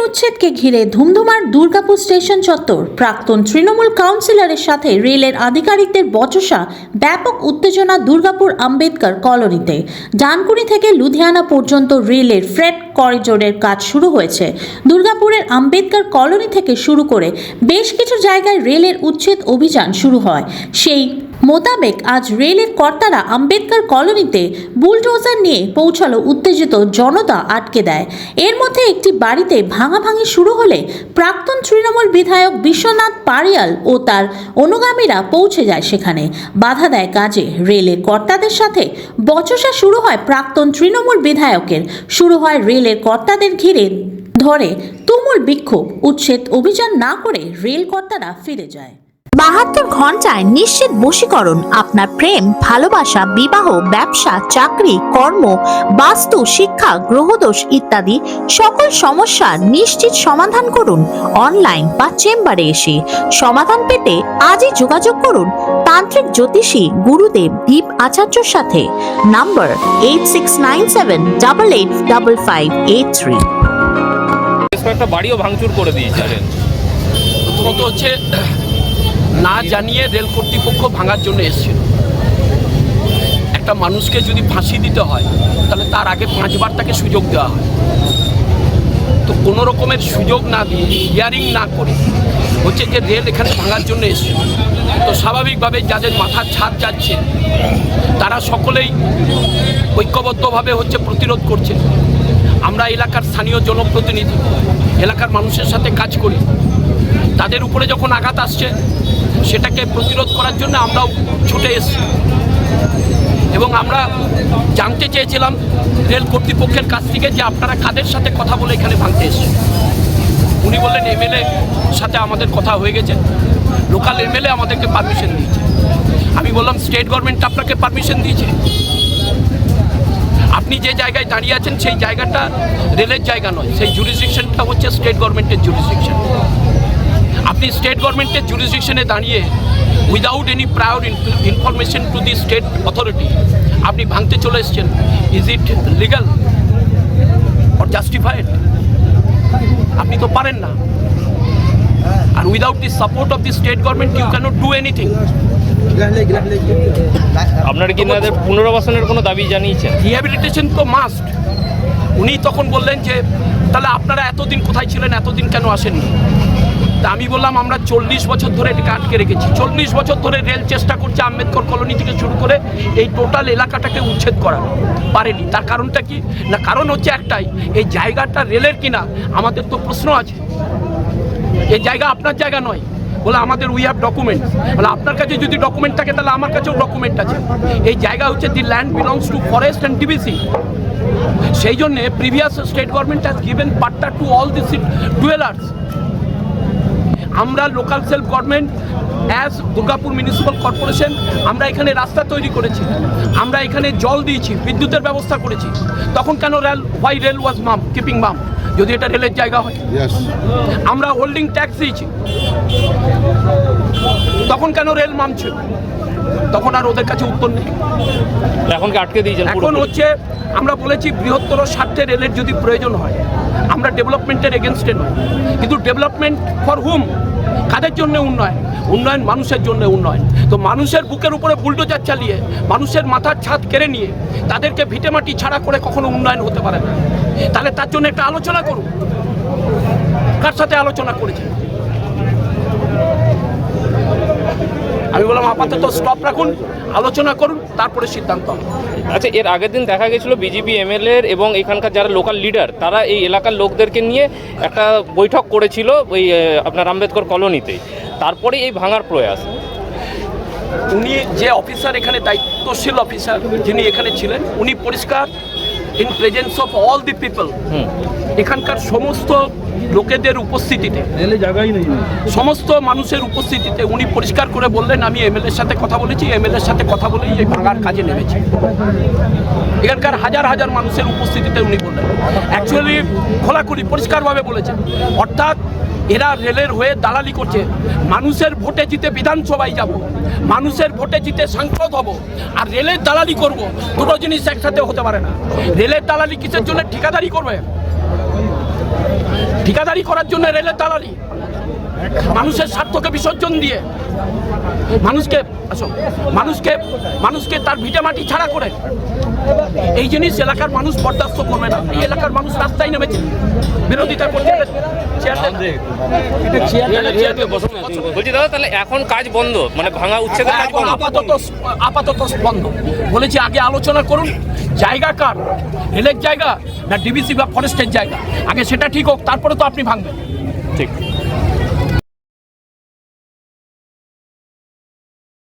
উচ্ছেদকে ঘিরে ধুমধুমার দুর্গাপুর স্টেশন চত্বর। প্রাক্তন তৃণমূল কাউন্সিলরের সাথে রেলের আধিকারিকদের বচসা, ব্যাপক উত্তেজনা দুর্গাপুর আম্বেদকর কলোনিতে। ডানকুনি থেকে লুধিয়ানা পর্যন্ত রেলের ফ্রেট করিডোরের কাজ শুরু হয়েছে। দুর্গাপুরের আম্বেদকর কলোনি থেকে শুরু করে বেশ কিছু জায়গায় রেলের উচ্ছেদ অভিযান শুরু হয়। সেই মোতাবেক আজ রেলের কর্তারা আম্বেদকর কলোনিতে বুলডোজার নিয়ে পৌঁছালো। উত্তেজিত জনতা আটকে দেয়। এর মধ্যে একটি বাড়িতে ভাঙাভাঙি শুরু হলে প্রাক্তন তৃণমূল বিধায়ক বিশ্বনাথ পারিয়াল ও তার অনুগামীরা পৌঁছে যায় সেখানে। বাধা দেয় কাজে। রেলের কর্তাদের সাথে বচসা শুরু হয় প্রাক্তন তৃণমূল বিধায়কের। শুরু হয় রেলের কর্তাদের ঘিরে ধরে তুমুল বিক্ষোভ। উচ্ছেদ অভিযান না করে রেল কর্তারা ফিরে যায়। 72 ঘন্টায় নিশ্চিত বশীকরণ। আপনার প্রেম, ভালোবাসা, বিবাহ, ব্যবসা, চাকরি, কর্ম, বাস্তু, শিক্ষা, গ্রহদোষ ইত্যাদি সকল সমস্যার নিশ্চিত সমাধান করুন অনলাইন বা চেম্বারে এসে। সমাধান পেতে আজই যোগাযোগ করুন তান্ত্রিক জ্যোতিষী গুরুদেব দীপ আচার্যর সাথে। নাম্বার 8697885583। একটা বাড়িও ভাঙচুর করে দিয়েছে। প্রথমত হচ্ছে না জানিয়ে রেল কর্তৃপক্ষ ভাঙার জন্য এসেছিল। একটা মানুষকে যদি ফাঁসি দিতে হয় তাহলে তার আগে 5 বার তাকে সুযোগ দেওয়া হয়। তো কোনো রকমের সুযোগ না দিয়ে, হিয়ারিং না করে হচ্ছে যে রেল এখানে ভাঙার জন্য এসেছিল। তো স্বাভাবিকভাবে যাদের মাথার ছাদ যাচ্ছে তারা সকলেই ঐক্যবদ্ধভাবে হচ্ছে প্রতিরোধ করছে। আমরা এলাকার স্থানীয় জনপ্রতিনিধি, এলাকার মানুষের সাথে কাজ করি। তাদের উপরে যখন আঘাত আসছে সেটাকে প্রতিরোধ করার জন্য আমরাও ছুটে এসেছি এবং আমরা জানতে চেয়েছিলাম রেল কর্তৃপক্ষের কাছ থেকে যে আপনারা কাদের সাথে কথা বলে এখানে ভাঙতে এসেছেন। উনি বললেন এমএলএ সাথে আমাদের কথা হয়ে গেছে, লোকাল এমএলএ আমাদেরকে পারমিশন দিয়েছে। আমি বললাম স্টেট গভর্নমেন্ট আপনাকে পারমিশন দিয়েছে? আপনি যে জায়গায় দাঁড়িয়ে আছেন সেই জায়গাটা রেলের জায়গা নয়, সেই জুরিসডিকশনটা হচ্ছে স্টেট গভর্নমেন্টের জুরিসডিকশন। আপনি স্টেট গভর্নমেন্টের জুরিসডিকশনে দাঁড়িয়ে without any prior information to the state authority আপনি ভাঙতে চলে এসেছেন। Is it legal or justified? আপনি তো পারেন না। আর without the support of the state government you cannot do anything. আপনারা কি তাদের পুনর্বাসনের কোনো দাবি জানিয়েছেন? রিহ্যাবিলিটেশন তো মাস্ট। উনি তখন বললেন যে তাহলে আপনারা এতদিন কোথায় ছিলেন, এতদিন কেন আসেননি? তা আমি বললাম আমরা 40 বছর ধরে এটাকে আটকে রেখেছি। 40 বছর ধরে রেল চেষ্টা করছে আম্বেদকর কলোনি থেকে শুরু করে এই টোটাল এলাকাটাকে উচ্ছেদ করা, পারেনি। তার কারণটা কি না? কারণ হচ্ছে একটাই, এই জায়গাটা রেলের কিনা। আমাদের তো প্রশ্ন আছে, এই জায়গা আপনার জায়গা নয়। বলে আমাদের উই হ্যাভ ডকুমেন্ট। বলে আপনার কাছে যদি ডকুমেন্ট থাকে তাহলে আমার কাছেও ডকুমেন্ট আছে। এই জায়গা হচ্ছে the land belongs to forest and DVC. সেই জন্যে previous state government has given patta to all this dwellers. আমরা local self government as Durgapur municipal corporation আমরা এখানে রাস্তা তৈরি করেছি, আমরা এখানে জল দিয়েছি, বিদ্যুতের ব্যবস্থা করেছি। তখন কেন রেল ওয়াজ মাম কিপিং মাম যদি এটা রেলের জায়গা হয়? আমরা হোল্ডিং ট্যাক্স দিয়েছি, তখন কেন রেল মামছে? তখন আর ওদের কাছে উত্তর নেই। এখন কি আটকে দিয়েছেন? এখন হচ্ছে আমরা বলেছি বৃহত্তর স্বার্থে রেলের যদি প্রয়োজন হয়, আমরা ডেভেলপমেন্টের এগেনস্টে নয়, কিন্তু ডেভেলপমেন্ট ফর হুম? কাদের জন্য উন্নয়ন? উন্নয়ন মানুষের জন্য উন্নয়ন। তো মানুষের বুকের উপরে বুলডোজার চালিয়ে, মানুষের মাথার ছাদ কেড়ে নিয়ে তাদেরকে ভিটেমাটি ছাড়া করে কখনো উন্নয়ন হতে পারে না। তাহলে তার জন্য একটা আলোচনা করুন। কার সাথে আলোচনা করেছে? আমি বললাম আপাতত স্টপ রাখুন, আলোচনা করুন, তারপরে সিদ্ধান্ত হবে। আচ্ছা, এর আগের দিন দেখা গেছিল বিজেপি এমএলএ এবং এখানকার যারা লোকাল লিডার তারা এই এলাকার লোকদেরকে নিয়ে একটা বৈঠক করেছিল ওই আপনার আম্বেদকর কলোনিতে, তারপরে এই ভাঙার প্রয়াস। উনি যে অফিসার, এখানে দায়িত্বশীল অফিসার যিনি এখানে ছিলেন, উনি পরিষ্কার in presence of all the people, এখানকার সমস্ত লোকেদের উপস্থিতিতে, সমস্ত মানুষের উপস্থিতিতে উনি পরিষ্কার করে বললেন আমি এমএলএর সাথে কথা বলেছি, এমএলএর সাথে কথা বলেই এই ভাঙার কাজে নেমেছি। এখানকার হাজার হাজার মানুষের উপস্থিতিতে উনি বললেন, অ্যাকচুয়ালি খোলাখুলি পরিষ্কারভাবে বলেছেন। অর্থাৎ এরা রেলের হয়ে দালালি করছে। মানুষের ভোটে জিতে বিধানসভায় যাব, মানুষের ভোটে জিতে সাংসদ হব, আর রেলের দালালি করব, দুটো জিনিস একসাথে হতে পারে না। রেলের দালালি কিসের জন্য? ঠিকাদারি করবে। ঠিকাদারি করার জন্য রেলের দালালি, মানুষের স্বার্থকে বিসর্জন দিয়ে মানুষকে তার ভিটে মাটি ছাড়া করে এই জিনিস এলাকার মানুষ বরদাস্ত করবে না। এই এলাকার মানুষ রাস্তায় নেমেছে বিরোধিতা করতে। বলছি দাদা, তাহলে এখন কাজ বন্ধ, মানে ভাঙা উচ্ছেদের কাজ এখন বন্ধ? আপাতত বন্ধ। বলেছি আগে আলোচনা করুন, জায়গা কার, রেলের জায়গা না ডিবিসি বা ফরেস্টের জায়গা, আগে সেটা ঠিক হোক, তারপরে তো আপনি ভাঙবেন। ঠিক।